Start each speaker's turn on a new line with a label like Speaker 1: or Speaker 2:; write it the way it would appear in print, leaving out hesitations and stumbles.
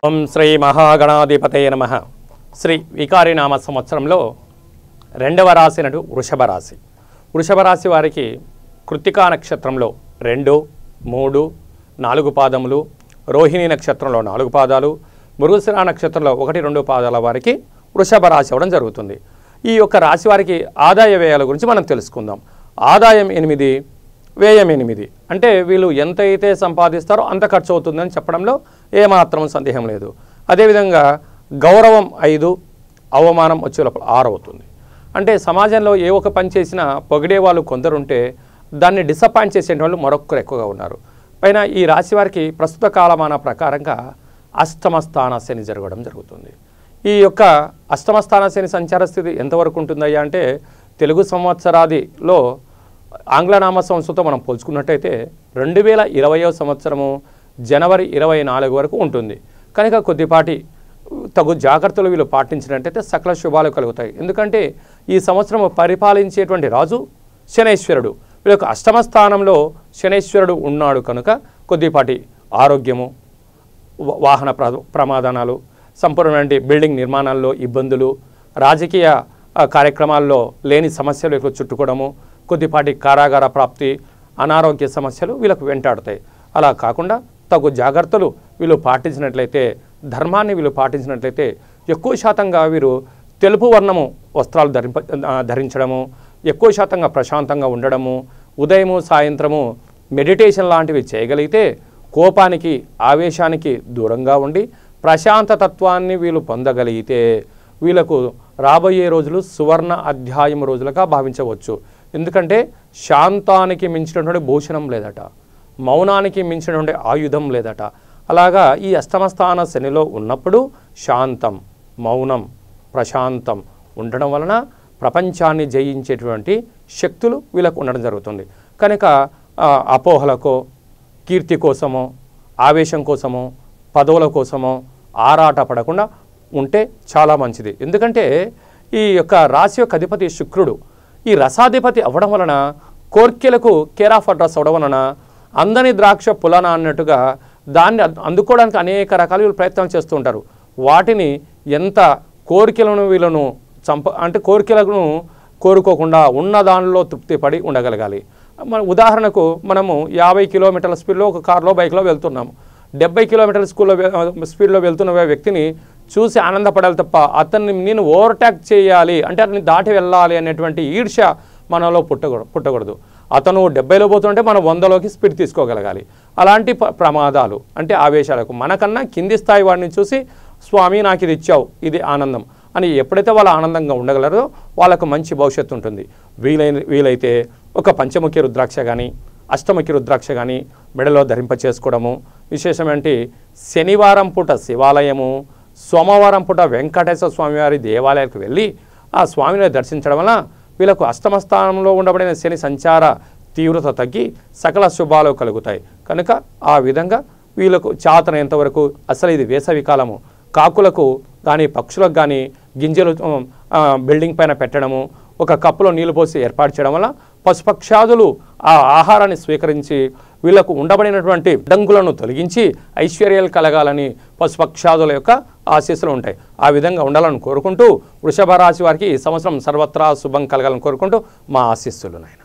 Speaker 1: ఓం శ్రీ మహాగణాధిపతయ నమః. శ్రీ వికారినామ సంవత్సరంలో రెండవ రాశి నటు వృషభ రాశి. వృషభ రాశి వారికి కృత్తికా నక్షత్రంలో 2, 3, 4 పాదములు, రోహిణి నక్షత్రంలో 4 పాదాలు, మృగశిర నక్షత్రంలో 1, 2 పాదాల వారికి వృషభ రాశి అవ్వడం జరుగుతుంది. ఈ యొక్క రాశి వారికి ఆదాయ వ్యయాల గురించి మనం తెలుసుకుందాం. ఆదాయం 8, వ్యయం 8. అంటే వీళ్ళు ఎంతైతే సంపాదిస్తారో అంత ఖర్చు అవుతుందని చెప్పడంలో ఏమాత్రం సందేహం లేదు. అదేవిధంగా గౌరవం 5, అవమానం వచ్చేటప్పుడు 6 అవుతుంది. అంటే సమాజంలో ఏ ఒక పని చేసినా పొగిడే వాళ్ళు కొందరుంటే దాన్ని డిసప్పాయింట్ చేసే వాళ్ళు మరొకరు ఎక్కువగా ఉన్నారు. పైన ఈ రాశి వారికి ప్రస్తుత కాలమాన ప్రకారంగా అష్టమ స్థాన శని జరగడం జరుగుతుంది. ఈ యొక్క అష్టమ స్థాన శని సంచార స్థితి ఎంతవరకు ఉంటుందయ్యా అంటే తెలుగు సంవత్సరాదిలో ఆంగ్లనామ సంవత్సరంతో మనం పోల్చుకున్నట్టయితే 2020వ సంవత్సరము జనవరి 24 వరకు ఉంటుంది. కనుక కొద్దిపాటి తగు జాగ్రత్తలు వీళ్ళు పాటించినట్టయితే సకల శుభాలు కలుగుతాయి. ఎందుకంటే ఈ సంవత్సరం పరిపాలించేటువంటి రాజు శనైశ్వరుడు. వీళ్ళకి అష్టమ స్థానంలో శనైశ్వరుడు ఉన్నాడు కనుక కొద్దిపాటి ఆరోగ్యము, వాహన ప్రమాదాలు, సంపూర్ణమైన బిల్డింగ్ నిర్మాణాల్లో ఇబ్బందులు, రాజకీయ కార్యక్రమాల్లో లేని సమస్యలు ఎక్కువ చుట్టుకోవడము, కొద్దిపాటి కారాగార ప్రాప్తి, అనారోగ్య సమస్యలు వీళ్ళకు వెంటాడుతాయి. అలా కాకుండా తగు జాగ్రత్తలు వీళ్ళు పాటించినట్లయితే, ధర్మాన్ని వీళ్ళు పాటించినట్లయితే ఎక్కువ శాతంగా వీరు తెలుపు వర్ణము వస్త్రాలు ధరించడము, ఎక్కువ శాతంగా ప్రశాంతంగా ఉండడము, ఉదయము సాయంత్రము మెడిటేషన్ లాంటివి చేయగలిగితే కోపానికి ఆవేశానికి దూరంగా ఉండి ప్రశాంత తత్వాన్ని వీళ్ళు పొందగలిగితే వీళ్ళకు రాబోయే రోజులు సువర్ణ అధ్యాయం రోజులుగా భావించవచ్చు. ఎందుకంటే శాంతానికి మించినటువంటి భూషణం లేదట, మౌనానికి మించినటువంటి ఆయుధం లేదట. అలాగా ఈ అష్టమస్థాన శనిలో ఉన్నప్పుడు శాంతం, మౌనం, ప్రశాంతం ఉండడం వలన ప్రపంచాన్ని జయించేటువంటి శక్తులు వీళ్ళకు ఉండడం జరుగుతుంది. కనుక అపోహలకో, కీర్తి కోసమో, ఆవేశం కోసమో, పదవుల కోసమో ఆరాట పడకుండా ఉంటే చాలా మంచిది. ఎందుకంటే ఈ యొక్క రాశి యొక్క అధిపతి శుక్రుడు ఈ రసాధిపతి అవ్వడం వలన కోర్కెలకు కేర్ ఆఫ్ అడ్రస్ అవ్వడం వలన అందని ద్రాక్ష పులన అన్నట్టుగా దాన్ని అందుకోవడానికి అనేక రకాల వీళ్ళు ప్రయత్నాలు చేస్తూ ఉంటారు. వాటిని ఎంత కోరికలను వీళ్ళను అంటే కోరికలను కోరుకోకుండా ఉన్న దానిలో తృప్తిపడి ఉండగలగాలి. ఉదాహరణకు మనము 50 కిలోమీటర్ల స్పీడ్లో ఒక కార్లో బైక్లో వెళ్తున్నాము. 70 కిలోమీటర్ల స్పీడ్లో వెళ్తున్న వ్యక్తిని చూసి ఆనందపడాలి తప్ప అతన్ని నేను ఓవర్టేక్ చేయాలి అంటే అతన్ని దాటి వెళ్ళాలి అనేటువంటి ఈర్ష్య మనలో పుట్టకూడదు. అతను 70లో పోతుంటే మనం 100లోకి స్పీడ్ తీసుకోగలగాలి. అలాంటి ప్రమాదాలు అంటే ఆవేశాలకు మనకన్నా కింది స్థాయి వాడిని చూసి స్వామి నాకు ఇది ఇచ్చావు, ఇది ఆనందం అని ఎప్పుడైతే వాళ్ళు ఆనందంగా ఉండగలరో వాళ్ళకు మంచి భవిష్యత్తు ఉంటుంది. వీలైతే ఒక పంచముఖి రుద్రాక్ష కానీ, అష్టముఖి రుద్రాక్ష కానీ మెడలో ధరింప చేసుకోవడము. విశేషమేంటి, శనివారం పూట శివాలయము, సోమవారం పూట వెంకటేశ్వర స్వామివారి దేవాలయాలకు వెళ్ళి ఆ స్వామిని దర్శించడం వల్ల వీళ్ళకు అష్టమ స్థానంలో ఉండబడిన శని సంచార తీవ్రత తగ్గి సకల శుభాలు కలుగుతాయి. కనుక ఆ విధంగా వీళ్ళకు చాతనైనంతవరకు, అసలు ఇది వేసవి కాలము, కాకులకు కానీ పక్షులకు కానీ గింజలు బిల్డింగ్ పైన పెట్టడము, ఒక కప్పులో నీళ్లు పోసి ఏర్పాటు చేయడం వల్ల పశుపక్షాదులు ఆ ఆహారాన్ని స్వీకరించి వీళ్లకు ఉండబడినటువంటి డంగులను తొలగించి ఐశ్వర్యాలు కలగాలని పశుపక్షాదుల యొక్క ఆశీస్సులు ఉంటాయి. ఆ విధంగా ఉండాలని కోరుకుంటూ వృషభ రాశి వారికి ఈ సంవత్సరం సర్వత్రా శుభం కలగాలని కోరుకుంటూ మా ఆశీస్సులు నాయన.